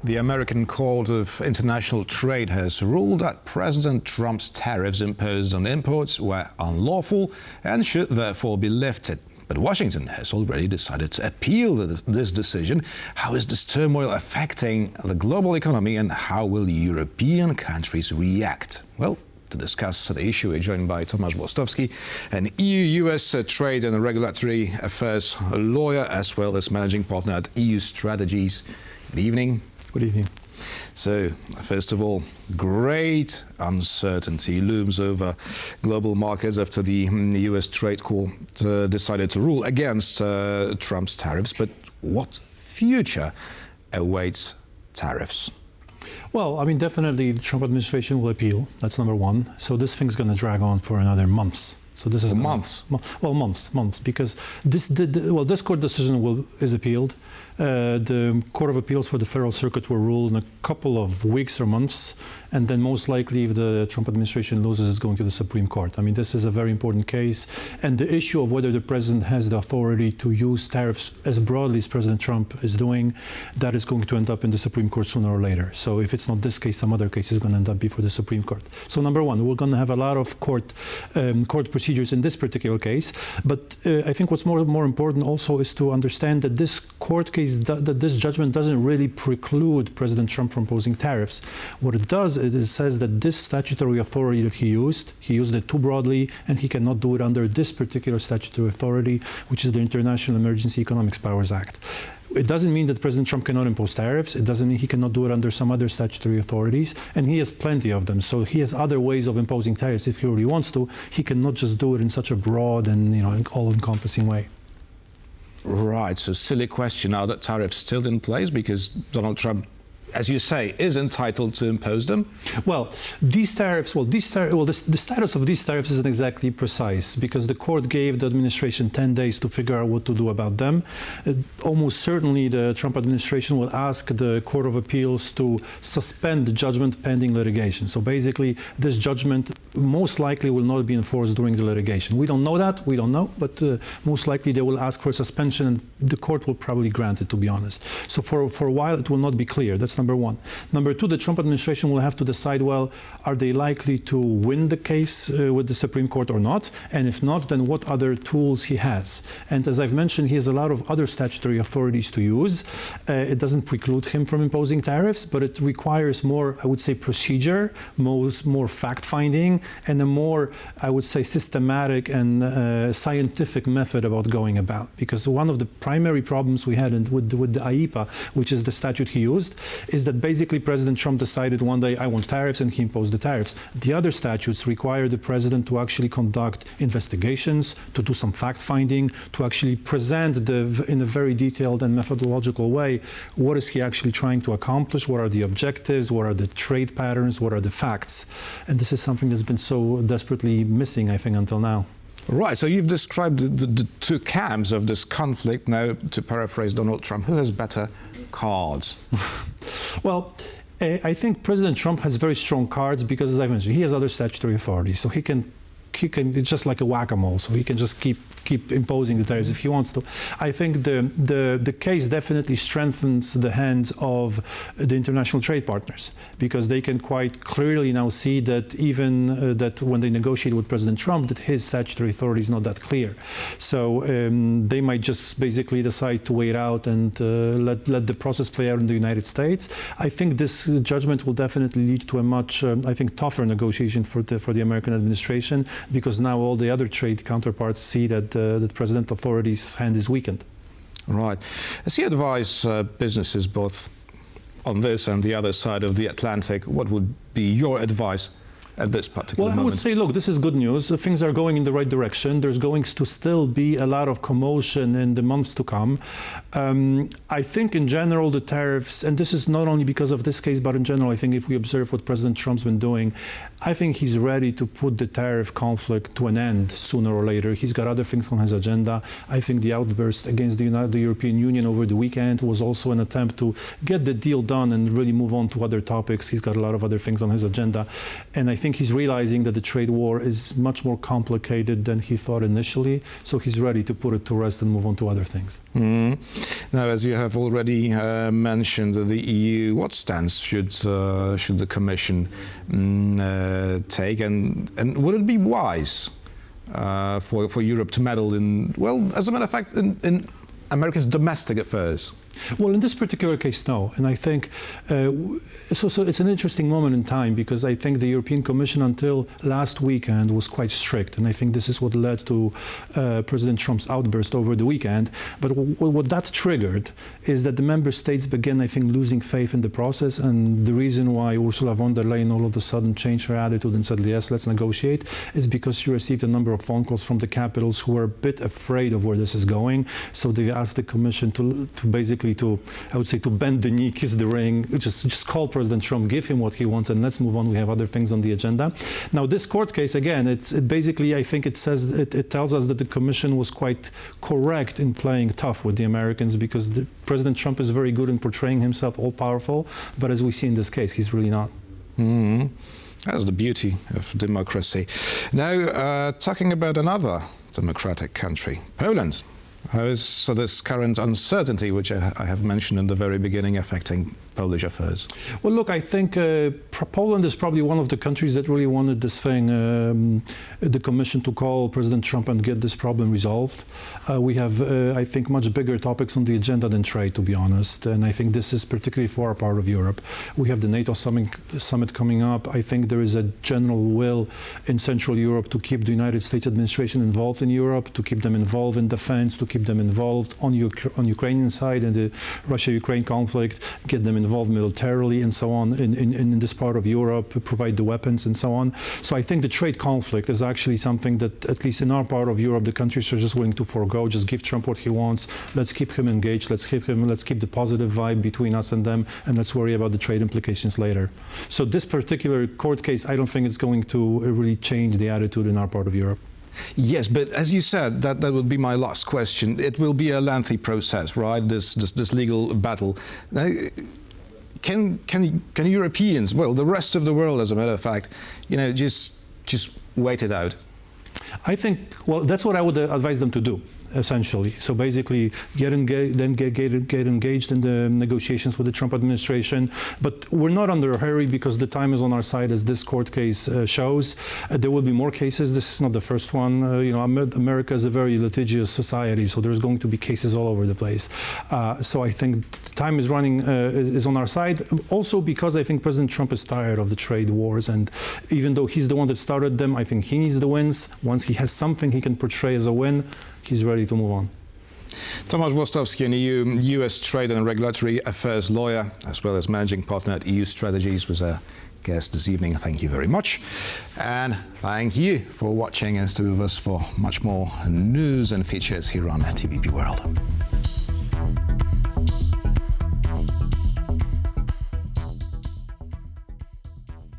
The American Court of International Trade has ruled that President Trump's tariffs imposed on imports were unlawful and should therefore be lifted. But Washington has already decided to appeal this decision. How is this turmoil affecting the global economy, and how will European countries react? Well, to discuss the issue, we're joined by Tomasz Włostowski, an EU-US trade and regulatory affairs lawyer, as well as managing partner at EU Strategies. Good evening. Good evening. So, first of all, great uncertainty looms over global markets after the US Trade Court decided to rule against Trump's tariffs. But what future awaits tariffs? Well, I mean, definitely the Trump administration will appeal. That's number one. So this thing's going to drag on for another months. So this is months. Months, because this court decision is appealed. The Court of Appeals for the Federal Circuit will rule in a couple of weeks or months, and then most likely, if the Trump administration loses, it's going to the Supreme Court. I mean, this is a very important case, and the issue of whether the president has the authority to use tariffs as broadly as President Trump is doing, that is going to end up in the Supreme Court sooner or later. So if it's not this case, some other case is going to end up before the Supreme Court. So number one, we're going to have a lot of court procedures in this particular case, but I think what's more important also is to understand that this court case, that this judgment doesn't really preclude President Trump from imposing tariffs. What it does is it says that this statutory authority that he used it too broadly, and he cannot do it under this particular statutory authority, which is the International Emergency Economic Powers Act. It doesn't mean that President Trump cannot impose tariffs. It doesn't mean he cannot do it under some other statutory authorities, and he has plenty of them. So he has other ways of imposing tariffs if he really wants to. He cannot just do it in such a broad and all-encompassing way. Right, so silly question. Are the tariffs still in place because Donald Trump, as you say, is entitled to impose them? Well, the status of these tariffs isn't exactly precise because the court gave the administration 10 days to figure out what to do about them. Almost certainly the Trump administration will ask the Court of Appeals to suspend the judgment pending litigation. So basically, this judgment most likely will not be enforced during the litigation. We don't know that, but most likely they will ask for suspension, and the court will probably grant it, to be honest. So for a while, it will not be clear. That's number one. Number two, the Trump administration will have to decide, well, are they likely to win the case with the Supreme Court or not? And if not, then what other tools he has? And as I've mentioned, he has a lot of other statutory authorities to use. It doesn't preclude him from imposing tariffs, but it requires more, I would say, procedure, more fact-finding, and a more, I would say, systematic and scientific method about going about. Because one of the primary problems we had with the IEPA, which is the statute he used, is that basically President Trump decided one day, I want tariffs, and he imposed the tariffs. The other statutes require the president to actually conduct investigations, to do some fact-finding, to actually present in a very detailed and methodological way, what is he actually trying to accomplish, what are the objectives, what are the trade patterns, what are the facts. And this is something that's been so desperately missing, I think, until now. Right, so you've described the two camps of this conflict. Now, to paraphrase Donald Trump, who has better cards? Well, I think President Trump has very strong cards because, as I mentioned, he has other statutory authorities. So he can it's just like a whack-a-mole, so he can just keep imposing the tariffs if he wants to. I think the case definitely strengthens the hands of the international trade partners because they can quite clearly now see that even that when they negotiate with President Trump, that his statutory authority is not that clear. So they might just basically decide to wait out and let the process play out in the United States. I think this judgment will definitely lead to a much, I think, tougher negotiation for the American administration, because now all the other trade counterparts see that the president authority's hand is weakened. Right. As you advise businesses both on this and the other side of the Atlantic, what would be your advice at this particular moment? Well, I would say, look, this is good news. Things are going in the right direction. There's going to still be a lot of commotion in the months to come. I think in general the tariffs, and this is not only because of this case, but in general, I think if we observe what President Trump's been doing, I think he's ready to put the tariff conflict to an end sooner or later. He's got other things on his agenda. I think the outburst against the European Union over the weekend was also an attempt to get the deal done and really move on to other topics. He's got a lot of other things on his agenda. And I think think he's realizing that the trade war is much more complicated than he thought initially, so he's ready to put it to rest and move on to other things. Now, as you have already mentioned, the EU, what stance should the Commission take, and would it be wise for Europe to meddle in, well, as a matter of fact, in America's domestic affairs? Well, in this particular case, no. And I think so it's an interesting moment in time, because I think the European Commission until last weekend was quite strict. And I think this is what led to President Trump's outburst over the weekend. But what that triggered is that the member states began, I think, losing faith in the process. And the reason why Ursula von der Leyen all of a sudden changed her attitude and said, yes, let's negotiate, is because she received a number of phone calls from the capitals who were a bit afraid of where this is going. So they asked the Commission to basically to bend the knee, kiss the ring, just call President Trump, give him what he wants, and let's move on. We have other things on the agenda. Now, this court case, again, it basically, I think it tells us that the Commission was quite correct in playing tough with the Americans, because President Trump is very good in portraying himself all-powerful, but as we see in this case, he's really not. That's the beauty of democracy. Now, talking about another democratic country, Poland. How is this current uncertainty, which I have mentioned in the very beginning, affecting Polish affairs? Well, look, I think Poland is probably one of the countries that really wanted this thing, the Commission to call President Trump and get this problem resolved. We have, I think, much bigger topics on the agenda than trade, to be honest. And I think this is particularly for our part of Europe. We have the NATO summit coming up. I think there is a general will in Central Europe to keep the United States administration involved in Europe, to keep them involved in defense, to keep them involved on Ukrainian side in the Russia-Ukraine conflict, get them involved militarily and so on in this part of Europe, provide the weapons and so on. So I think the trade conflict is actually something that, at least in our part of Europe, the countries are just willing to forego, just give Trump what he wants, let's keep him engaged, let's keep the positive vibe between us and them, and let's worry about the trade implications later. So this particular court case, I don't think it's going to really change the attitude in our part of Europe. Yes, but as you said, that would be my last question. It will be a lengthy process, right? This legal battle. Now, can Europeans, well, the rest of the world, as a matter of fact, just wait it out? I think, well, that's what I would advise them to do, essentially. So basically, get engaged in the negotiations with the Trump administration. But we're not under a hurry, because the time is on our side, as this court case shows. There will be more cases. This is not the first one. America is a very litigious society, so there's going to be cases all over the place. So I think the time is running, is on our side. Also because I think President Trump is tired of the trade wars, and even though he's the one that started them, I think he needs the wins. Once he has something he can portray as a win, he's ready to move on. Tomasz Włostowski, an US trade and regulatory affairs lawyer, as well as managing partner at EU Strategies, was our guest this evening. Thank you very much. And thank you for watching and stay with us for much more news and features here on TVP World.